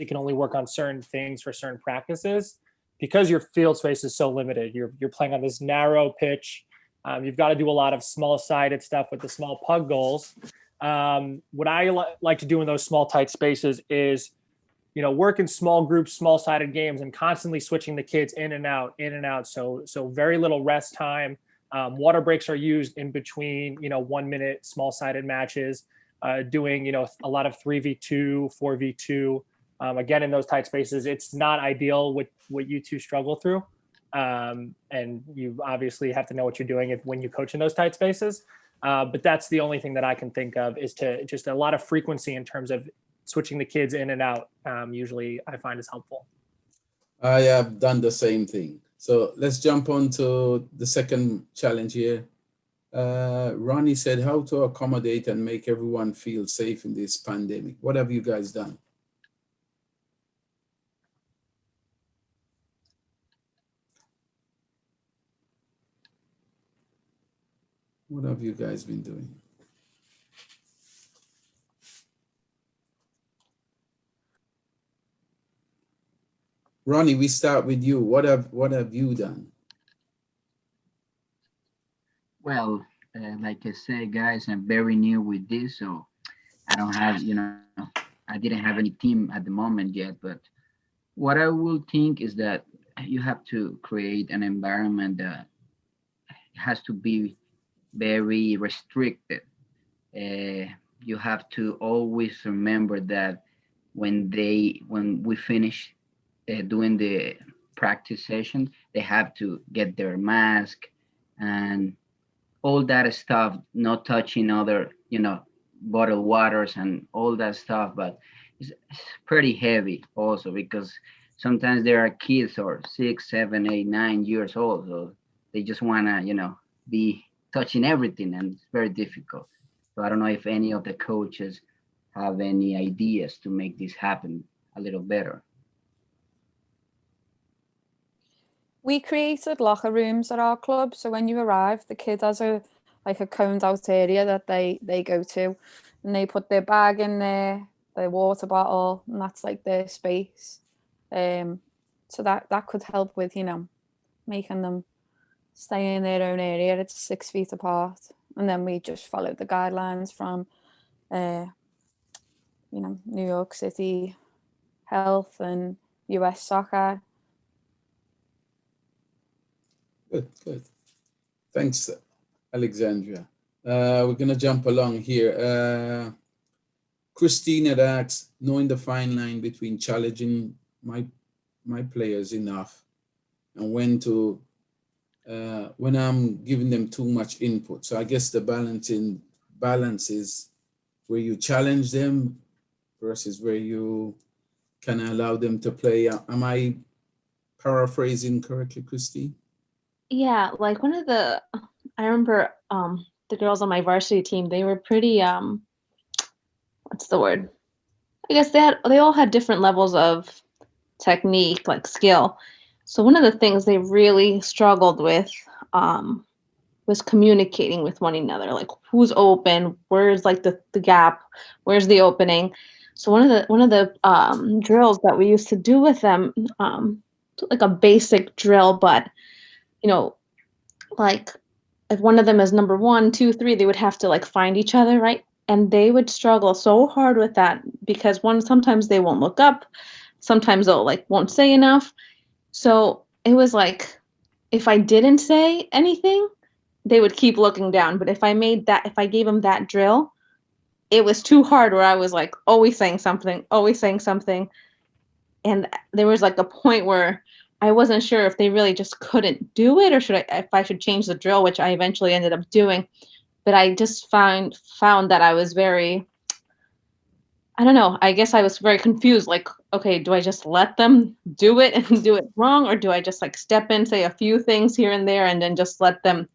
they can only work on certain things for certain practices because your field space is so limited. You're playing on this narrow pitch. You've got to do a lot of small-sided stuff with the small pug goals. What I like to do in those small, tight spaces is, work in small groups, small-sided games, and constantly switching the kids in and out, in and out. So very little rest time. Water breaks are used in between, 1 minute small-sided matches. Doing, a lot of 3v2, 4v2. Again, in those tight spaces, it's not ideal with what you two struggle through. And you obviously have to know what you're doing when you coach in those tight spaces. But that's the only thing that I can think of, is to just a lot of frequency in terms of switching the kids in and out. Usually I find is helpful. I have done the same thing. So let's jump on to the second challenge here. Ronnie said, how to accommodate and make everyone feel safe in this pandemic. What have you guys done? What have you guys been doing? Ronnie, we start with you. What have you done? Well, like I said, guys, I'm very new with this, so I don't have, I didn't have any team at the moment yet. But what I will think is that you have to create an environment that has to be very restricted. You have to always remember that when we finish doing the practice session, they have to get their mask and all that stuff, not touching other, bottled waters and all that stuff. But it's pretty heavy also, because sometimes there are kids or 6, 7, 8, 9 years old, so they just wanna, be touching everything, and it's very difficult. So I don't know if any of the coaches have any ideas to make this happen a little better. We created locker rooms at our club, so when you arrive, the kid has a coned out area that they go to, and they put their bag in there, their water bottle, and that's like their space. So that could help with, making them stay in their own area. It's 6 feet apart, and then we just followed the guidelines from, New York City Health and US Soccer. Good. Thanks, Alexandria. We're gonna jump along here. Christine had asked, knowing the fine line between challenging my players enough and when I'm giving them too much input. So I guess the balance is where you challenge them versus where you can allow them to play. Am I paraphrasing correctly, Christine? Yeah, like I remember the girls on my varsity team, they were pretty what's the word? I guess they all had different levels of technique, like skill. So one of the things they really struggled with was communicating with one another, like who's open, where's like the gap, where's the opening. So one of the drills that we used to do with them, like a basic drill, but like if one of them is number 1, 2, 3, they would have to like find each other, right? And they would struggle so hard with that because sometimes they won't look up, sometimes they'll won't say enough. So it was like, if I didn't say anything, they would keep looking down. But if I gave them that drill, it was too hard, where I was like always saying something. And there was like a point where I wasn't sure if they really just couldn't do it, or if I should change the drill, which I eventually ended up doing. But I just found that I was very, I don't know, I guess I was very confused. Like, okay, do I just let them do it and do it wrong? Or do I just step in, say a few things here and there, and then just let them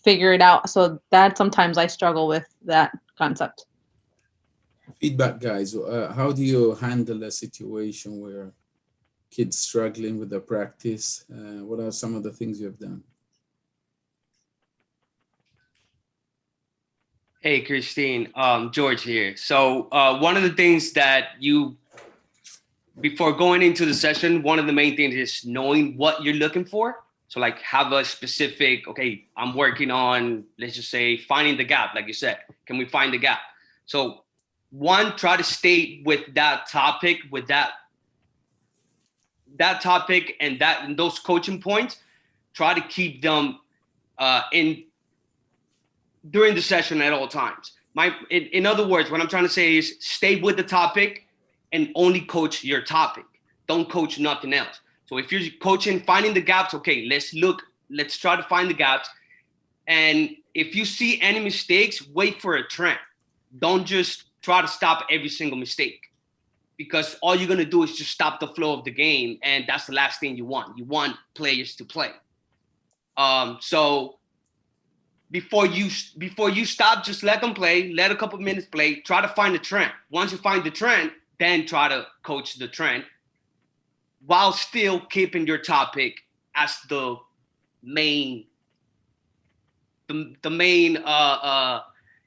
figure it out? So that sometimes I struggle with that concept. Feedback, guys. How do you handle a situation where kids struggling with the practice? What are some of the things you have done? Hey, Christine, George here. So one of the things that you before going into the session, one of the main things is knowing what you're looking for. So like have a specific, okay, I'm working on, let's just say, finding the gap, like you said. Can we find the gap? So one, try to stay with that topic, with that topic and those coaching points. Try to keep them in during the session at all times. In other words, what I'm trying to say is stay with the topic and only coach your topic. Don't coach nothing else. So if you're coaching, finding the gaps, okay, let's try to find the gaps. And if you see any mistakes, wait for a trend. Don't just try to stop every single mistake, because all you're gonna do is just stop the flow of the game, and that's the last thing you want. You want players to play. So before you stop, just let them play. Let a couple minutes play. Try to find the trend. Once you find the trend, then try to coach the trend, while still keeping your topic as the main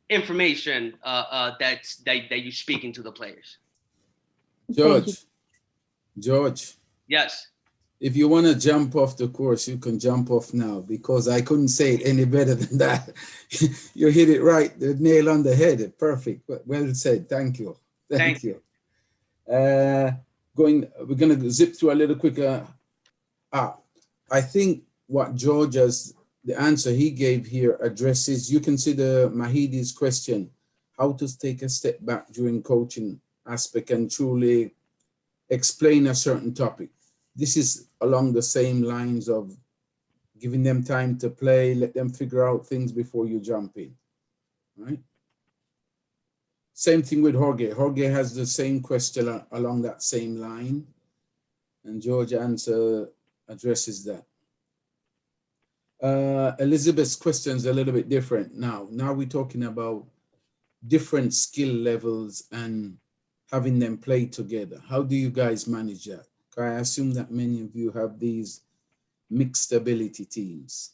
information that you're speaking to the players. George, Yes. if you want to jump off the course, you can jump off now, because I couldn't say it any better than that. You hit it right, the nail on the head. Perfect. Well said. Thank you. Thank you. We're going to zip through a little quicker. I think what the answer he gave here addresses, you consider Mahidi's question, how to take a step back during coaching aspect and truly explain a certain topic. This is along the same lines of giving them time to play, let them figure out things before you jump in, right? Same thing with Jorge. Jorge has the same question along that same line, and George's answer addresses that. Elizabeth's question is a little bit different now. Now we're talking about different skill levels and having them play together. How do you guys manage that? I assume that many of you have these mixed ability teams.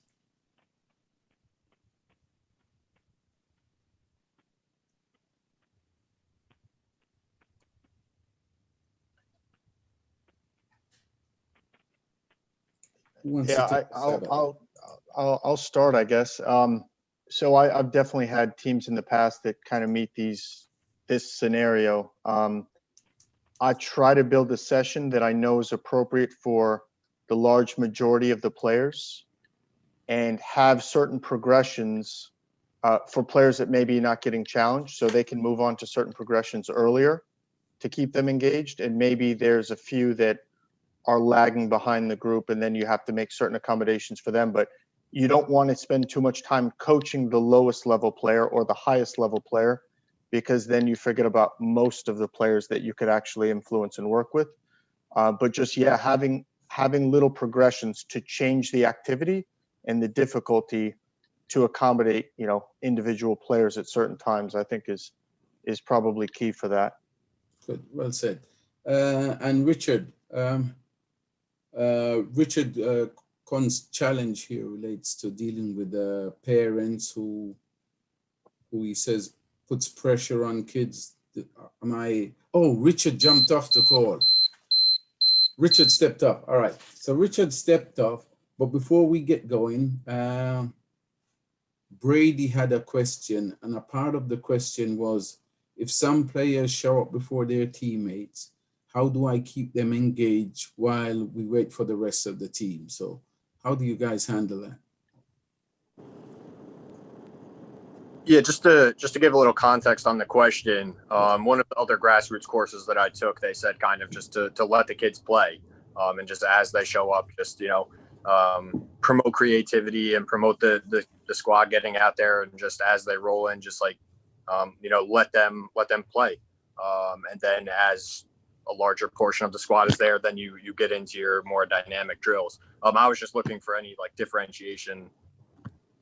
Yeah, I'll start, I guess. So I've definitely had teams in the past that kind of meet this scenario. I try to build a session that I know is appropriate for the large majority of the players, and have certain progressions for players that maybe not getting challenged, so they can move on to certain progressions earlier to keep them engaged. And maybe there's a few that are lagging behind the group, and then you have to make certain accommodations for them. But you don't want to spend too much time coaching the lowest level player or the highest level player, because then you forget about most of the players that you could actually influence and work with. But just, yeah, having little progressions to change the activity and the difficulty to accommodate, individual players at certain times, I think is probably key for that. Good, well said. And Richard, Con's challenge here relates to dealing with parents who he says puts pressure on kids. Richard jumped off the call. Richard stepped up. All right. So Richard stepped off, but before we get going, Brady had a question, and a part of the question was, if some players show up before their teammates, how do I keep them engaged while we wait for the rest of the team? So how do you guys handle that? Yeah, just to give a little context on the question, one of the other grassroots courses that I took, they said kind of just to let the kids play, and just as they show up, just promote creativity and promote the squad getting out there, and just as they roll in, just like let them play, and then as a larger portion of the squad is there, then you get into your more dynamic drills. I was just looking for any like differentiation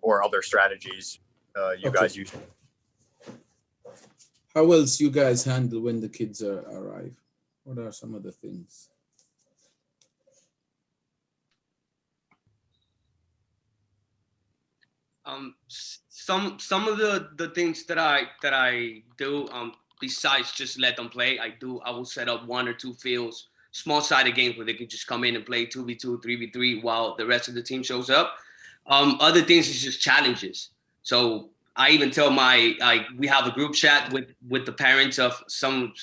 or other strategies you guys use. How else you guys handle when the kids arrive? What are some of the things? Some of the things that I do, besides just let them play, I will set up 1 or 2 fields small-sided games where they can just come in and play 2v2, 3v3 while the rest of the team shows up. Other things is just challenges. So I even tell we have a group chat with the parents of some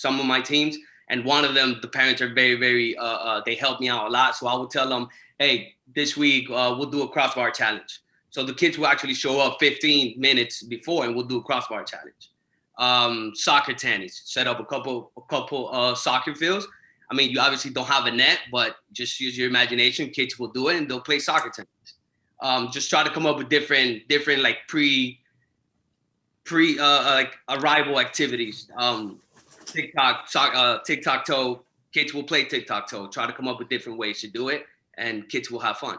of my teams, and one of them, the parents are very, very, they help me out a lot. So I will tell them, hey, this week we'll do a crossbar challenge. So the kids will actually show up 15 minutes before and we'll do a crossbar challenge. Soccer tennis, set up a couple soccer fields. I mean, you obviously don't have a net, but just use your imagination. Kids will do it and they'll play soccer tennis. Just try to come up with different like like arrival activities. Tic-tac-toe. Kids will play tic-tac-toe. Try to come up with different ways to do it, and kids will have fun.